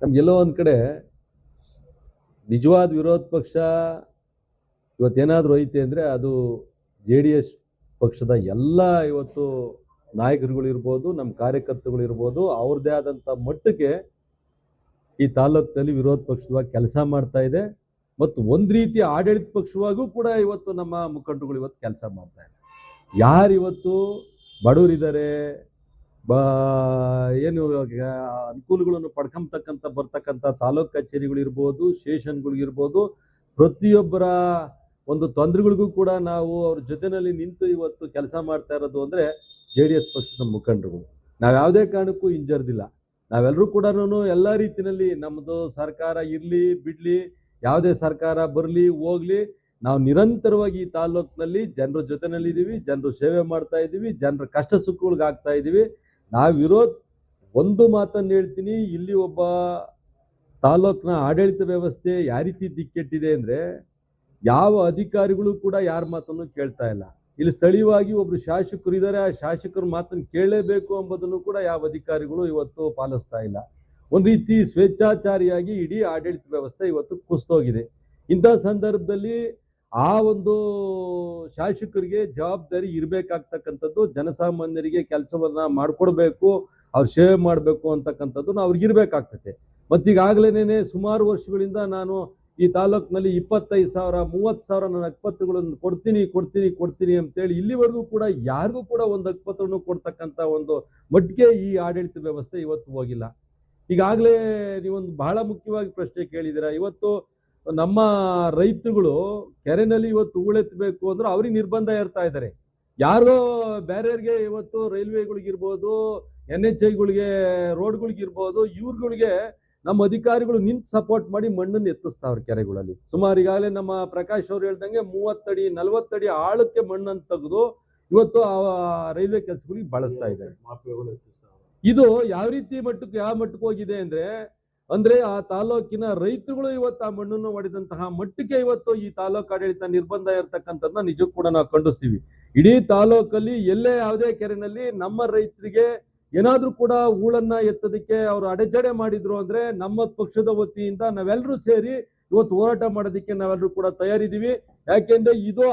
ನಮ್ಗೆಲ್ಲೋ ಒಂದು ಕಡೆ ನಿಜವಾದ ವಿರೋಧ ಪಕ್ಷ ಇವತ್ತೇನಾದರೂ ಐತೆ ಅಂದರೆ ಅದು JDS ಪಕ್ಷದ ಎಲ್ಲ ಇವತ್ತು ನಾಯಕರುಗಳಿರ್ಬೋದು, ನಮ್ಮ ಕಾರ್ಯಕರ್ತರುಗಳಿರ್ಬೋದು, ಅವ್ರದ್ದೇ ಆದಂಥ ಮಟ್ಟಕ್ಕೆ ಈ ತಾಲೂಕಿನಲ್ಲಿ ವಿರೋಧ ಪಕ್ಷವಾಗಿ ಕೆಲಸ ಮಾಡ್ತಾ ಇದೆ. ಮತ್ತು ಒಂದು ರೀತಿ ಆಡಳಿತ ಪಕ್ಷವಾಗೂ ಕೂಡ ಇವತ್ತು ನಮ್ಮ ಮುಖಂಡರುಗಳು ಇವತ್ತು ಕೆಲಸ ಮಾಡ್ತಾ ಇದೆ. ಯಾರು ಇವತ್ತು ಬಡವರಿದ್ದಾರೆ, ಏನು ಅನುಕೂಲಗಳನ್ನು ಬರ್ತಕ್ಕಂಥ ತಾಲೂಕು ಕಚೇರಿಗಳಿರ್ಬೋದು, ಸ್ಟೇಷನ್ಗಳಿರ್ಬೋದು, ಪ್ರತಿಯೊಬ್ಬರ ಒಂದು ತೊಂದರೆಗಳಿಗೂ ಕೂಡ ನಾವು ಅವ್ರ ಜೊತೆಯಲ್ಲಿ ನಿಂತು ಇವತ್ತು ಕೆಲಸ ಮಾಡ್ತಾ ಇರೋದು ಅಂದರೆ JDS ಪಕ್ಷದ ಮುಖಂಡರುಗಳು. ನಾವು ಯಾವುದೇ ಕಾರಣಕ್ಕೂ ಹಿಂಜರಿದಿಲ್ಲ. ನಾವೆಲ್ಲರೂ ಕೂಡ ಎಲ್ಲ ರೀತಿಯಲ್ಲಿ ನಮ್ಮದು ಸರ್ಕಾರ ಇರಲಿ ಬಿಡಲಿ, ಯಾವುದೇ ಸರ್ಕಾರ ಬರಲಿ ಹೋಗಲಿ, ನಾವು ನಿರಂತರವಾಗಿ ಈ ತಾಲೂಕಿನಲ್ಲಿ ಜನರ ಜೊತೆಯಲ್ಲಿದ್ದೀವಿ, ಜನರು ಸೇವೆ ಮಾಡ್ತಾ ಇದ್ದೀವಿ, ಜನರ ಕಷ್ಟ ಸುಖಗಳಿಗೆ ಆಗ್ತಾ ಇದ್ದೀವಿ. ಒಂದು ಮಾತನ್ನು ಹೇಳ್ತೀನಿ, ಇಲ್ಲಿ ಒಬ್ಬ ತಾಲೂಕಿನ ಆಡಳಿತ ವ್ಯವಸ್ಥೆ ಯಾವ ರೀತಿ ದಿಕ್ಕೆಟ್ಟಿದೆ ಅಂದರೆ ಯಾವ ಅಧಿಕಾರಿಗಳು ಕೂಡ ಯಾರ ಮಾತನ್ನು ಕೇಳ್ತಾ ಇಲ್ಲ. ಇಲ್ಲಿ ಸ್ಥಳೀಯವಾಗಿ ಒಬ್ರು ಶಾಸಕರು ಇದ್ದಾರೆ, ಆ ಶಾಸಕರ ಮಾತನ್ನು ಕೇಳಲೇಬೇಕು ಎಂಬುದನ್ನು ಕೂಡ ಯಾವ ಅಧಿಕಾರಿಗಳು ಇವತ್ತು ಪಾಲಿಸ್ತಾ ಇಲ್ಲ. ಒಂದು ರೀತಿ ಸ್ವೇಚ್ಛಾಚಾರಿಯಾಗಿ ಇಡೀ ಆಡಳಿತ ವ್ಯವಸ್ಥೆ ಇವತ್ತು ಕುಸಿದೋಗಿದೆ. ಇಂಥ ಸಂದರ್ಭದಲ್ಲಿ ಆ ಒಂದು ಶಾಸಕರಿಗೆ ಜವಾಬ್ದಾರಿ ಇರಬೇಕಾಗ್ತಕ್ಕಂಥದ್ದು, ಜನಸಾಮಾನ್ಯರಿಗೆ ಕೆಲಸವನ್ನ ಮಾಡಿಕೊಡ್ಬೇಕು, ಅವ್ರು ಸೇವೆ ಮಾಡಬೇಕು ಅಂತಕ್ಕಂಥದ್ದು ಅವ್ರಿಗೆ ಇರಬೇಕಾಗ್ತದೆ. ಮತ್ತೀಗಾಗಲೇ ಸುಮಾರು ವರ್ಷಗಳಿಂದ ನಾನು ಈ ತಾಲೂಕಿನಲ್ಲಿ 25,000 30,000 ನನ್ನ ಅಕ್ಪತ್ರಗಳನ್ನು ಕೊಡ್ತೀನಿ ಅಂತೇಳಿ ಇಲ್ಲಿವರೆಗೂ ಕೂಡ ಯಾರಿಗೂ ಕೂಡ ಒಂದು ಅಕ್ಪತ್ರವನ್ನು ಕೊಡ್ತಕ್ಕಂಥ ಒಂದು ಮಟ್ಟಿಗೆ ಈ ಆಡಳಿತ ವ್ಯವಸ್ಥೆ ಇವತ್ತು ಹೋಗಿಲ್ಲ. ಈಗಾಗಲೇ ನೀವೊಂದು ಬಹಳ ಮುಖ್ಯವಾಗಿ ಪ್ರಶ್ನೆ ಕೇಳಿದ್ದೀರಾ. ಇವತ್ತು ನಮ್ಮ ರೈತರುಗಳು ಕೆರೆನಲ್ಲಿ ಇವತ್ತು ಹೂಳೆತ್ತಬೇಕು ಅಂದ್ರೆ ಅವ್ರಿಗೆ ನಿರ್ಬಂಧ ಇರ್ತಾ ಇದ್ದಾರೆ. ಯಾರೋ ಬೇರೆಯವ್ರಿಗೆ ಇವತ್ತು ರೈಲ್ವೆಗಳಿಗಿರ್ಬೋದು, NHIಗಳಿಗೆ, ರೋಡ್ಗಳಿಗಿರ್ಬೋದು, ಇವ್ರುಗಳಿಗೆ ನಮ್ಮ ಅಧಿಕಾರಿಗಳು ನಿಂತು ಸಪೋರ್ಟ್ ಮಾಡಿ ಮಣ್ಣನ್ನು ಎತ್ತಿಸ್ತಾವ್ರೆ ಕೆರೆಗಳಲ್ಲಿ. ಸುಮಾರು ಈಗಾಗಲೇ ನಮ್ಮ ಪ್ರಕಾಶ್ ಅವ್ರು ಹೇಳ್ದಂಗೆ 30 ಅಡಿ 40 ಅಡಿ ಆಳಕ್ಕೆ ಮಣ್ಣನ್ನು ತೆಗೆದು ಇವತ್ತು ಆ ರೈಲ್ವೆ ಕೆಲಸಗಳಿಗೆ ಬಳಸ್ತಾ ಇದ್ದಾರೆ. ಇದು ಯಾವ ಮಟ್ಟಕ್ಕೆ ಹೋಗಿದೆ ಅಂದ್ರೆ ಆ ತಾಲೂಕಿನ ರೈತರುಗಳು ಇವತ್ತು ಆ ಮಣ್ಣನ್ನು ಹೊಡೆದಂತಹ ಮಟ್ಟಕ್ಕೆ ಇವತ್ತು ಈ ತಾಲೂಕು ಆಡಳಿತ ನಿರ್ಬಂಧ ಇರತಕ್ಕಂಥದ್ದನ್ನ ನಿಜಕ್ಕೂ ಕೂಡ ನಾವು ಖಂಡಿಸ್ತೀವಿ. ಇಡೀ ತಾಲೂಕಲ್ಲಿ ಎಲ್ಲೇ ಯಾವುದೇ ಕೆರೆನಲ್ಲಿ ನಮ್ಮ ರೈತರಿಗೆ ಏನಾದ್ರೂ ಕೂಡ ಹೂಳನ್ನ ಎತ್ತೋದಕ್ಕೆ ಅವರು ಅಡೆತಡೆ ಮಾಡಿದ್ರು ಅಂದ್ರೆ ನಮ್ಮ ಪಕ್ಷದ ವತಿಯಿಂದ ನಾವೆಲ್ಲರೂ ಸೇರಿ ಇವತ್ತು ಹೋರಾಟ ಮಾಡೋದಕ್ಕೆ ನಾವೆಲ್ಲರೂ ಕೂಡ ತಯಾರಿದ್ದೀವಿ. ಯಾಕೆಂದ್ರೆ ಇದು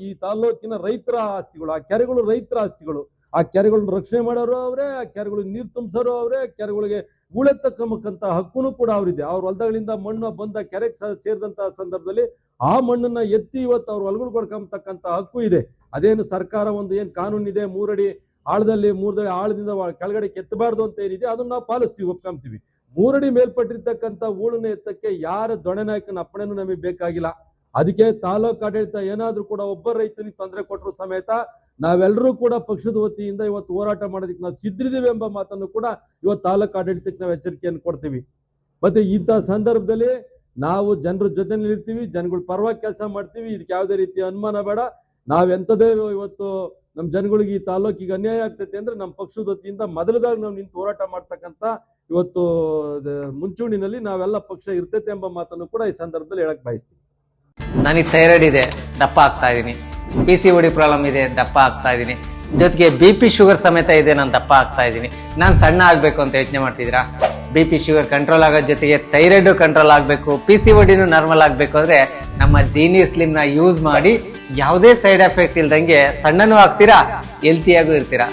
ಈ ತಾಲೂಕಿನ ರೈತರ ಆಸ್ತಿಗಳು, ಆ ಕೆರೆಗಳು ರೈತರ ಆಸ್ತಿಗಳು. ಆ ಕೆರೆಗಳನ್ನ ರಕ್ಷಣೆ ಮಾಡೋರು ಅವರೇ, ಆ ಕೆರೆಗಳಿಗೆ ನೀರು ತುಂಬಿಸೋರು ಅವರೇ, ಕೆರೆಗಳಿಗೆ ಹೂಳೆತ್ತಕ್ಕಂತ ಹಕ್ಕುನು ಕೂಡ ಅವರಿದೆ. ಅವ್ರ ಹೊಲಗಳಿಂದ ಮಣ್ಣು ಬಂದ ಕೆರೆಗೆ ಸೇರಿದಂತಹ ಸಂದರ್ಭದಲ್ಲಿ ಆ ಮಣ್ಣನ್ನ ಎತ್ತಿ ಇವತ್ತು ಅವ್ರ ಹೊಲಗಳು ಕೊಡ್ಕೊಂಬತಕ್ಕಂತ ಹಕ್ಕು ಇದೆ. ಅದೇನು ಸರ್ಕಾರ ಒಂದು ಏನು ಕಾನೂನಿದೆ, 3 ಅಡಿ ಆಳದಲ್ಲಿ 3 ಅಡಿ ಆಳದಿಂದ ಕೆಳಗಡೆ ಕೆತ್ತಬಾರ್ದು ಅಂತ ಏನಿದೆ ಅದನ್ನ ನಾವು ಪಾಲಿಸ್ತೀವಿ, ಒಪ್ಕೊಂತೀವಿ. 3 ಅಡಿ ಮೇಲ್ಪಟ್ಟಿರ್ತಕ್ಕಂಥ ಹೂಳನ್ನ ಎತ್ತಕ್ಕೆ ಯಾರ ದೊಣೆ ನಾಯಕನ ಅಪ್ಪಣೆನೂ ನಮಗೆ ಬೇಕಾಗಿಲ್ಲ. ಅದಕ್ಕೆ ತಾಲೂಕು ಆಡಳಿತ ಏನಾದ್ರೂ ಕೂಡ ಒಬ್ಬ ರೈತನಿಗೆ ತೊಂದರೆ ಕೊಟ್ಟರು ಸಮೇತ ನಾವೆಲ್ಲರೂ ಕೂಡ ಪಕ್ಷದ ವತಿಯಿಂದ ಇವತ್ತು ಹೋರಾಟ ಮಾಡೋದಕ್ಕೆ ನಾವು ಸಿದ್ಧರಿದ್ದೀವಿ ಎಂಬ ಮಾತನ್ನು ಕೂಡ ಇವತ್ತು ತಾಲೂಕು ಆಡಳಿತಕ್ಕೆ ನಾವು ಎಚ್ಚರಿಕೆಯನ್ನು ಕೊಡ್ತೀವಿ. ಮತ್ತೆ ಇಂಥ ಸಂದರ್ಭದಲ್ಲಿ ನಾವು ಜನರ ಜೊತೆನಲ್ಲಿ ಇರ್ತೀವಿ, ಜನಗಳ ಪರವಾಗಿ ಕೆಲಸ ಮಾಡ್ತೀವಿ. ಇದಕ್ಕೆ ಯಾವುದೇ ರೀತಿಯ ಅನುಮಾನ ಬೇಡ. ನಾವೆಂಥದೇ ಇವತ್ತು ನಮ್ಮ ಜನಗಳಿಗೆ ಈ ತಾಲೂಕಿಗೆ ಅನ್ಯಾಯ ಆಗ್ತೈತೆ ಅಂದ್ರೆ ನಮ್ಮ ಪಕ್ಷದ ವತಿಯಿಂದ ಮೊದಲದಾಗಿ ನಾವು ನಿಂತು ಹೋರಾಟ ಮಾಡ್ತಕ್ಕಂಥ ಇವತ್ತು ಮುಂಚೂಣಿನಲ್ಲಿ ನಾವೆಲ್ಲ ಪಕ್ಷ ಇರ್ತೈತೆ ಎಂಬ ಮಾತನ್ನು ಕೂಡ ಈ ಸಂದರ್ಭದಲ್ಲಿ ಹೇಳಕ್ ಬಯಸ್ತೀನಿ. ನನಗೆ ಥೈರಾಯ್ಡ್ ಇದೆ, ದಪ್ಪ ಆಗ್ತಾ ಇದೀನಿ. PCOD ಪ್ರಾಬ್ಲಮ್ ಇದೆ, ದಪ್ಪ ಆಗ್ತಾ ಇದೀನಿ. ಜೊತೆಗೆ BP ಶುಗರ್ ಸಮೇತ ಇದೆ, ನಾನು ದಪ್ಪ ಆಗ್ತಾ ಇದೀನಿ. ನಾನು ಸಣ್ಣ ಆಗ್ಬೇಕು ಅಂತ ಯೋಚನೆ ಮಾಡ್ತಿದ್ದೀರಾ? BP ಶುಗರ್ ಕಂಟ್ರೋಲ್ ಆಗೋ ಜೊತೆಗೆ ಥೈರಾಯ್ಡ್ ಕಂಟ್ರೋಲ್ ಆಗ್ಬೇಕು, PCODನೂ ನಾರ್ಮಲ್ ಆಗ್ಬೇಕು ಅಂದ್ರೆ ನಮ್ಮ ಜೀನಿ ಸ್ಲಿಮ್ ನ ಯೂಸ್ ಮಾಡಿ ಯಾವುದೇ ಸೈಡ್ ಎಫೆಕ್ಟ್ ಇಲ್ದಂಗೆ ಸಣ್ಣನೂ ಆಗ್ತೀರಾ, ಹೆಲ್ತಿಯಾಗೂ ಇರ್ತೀರಾ.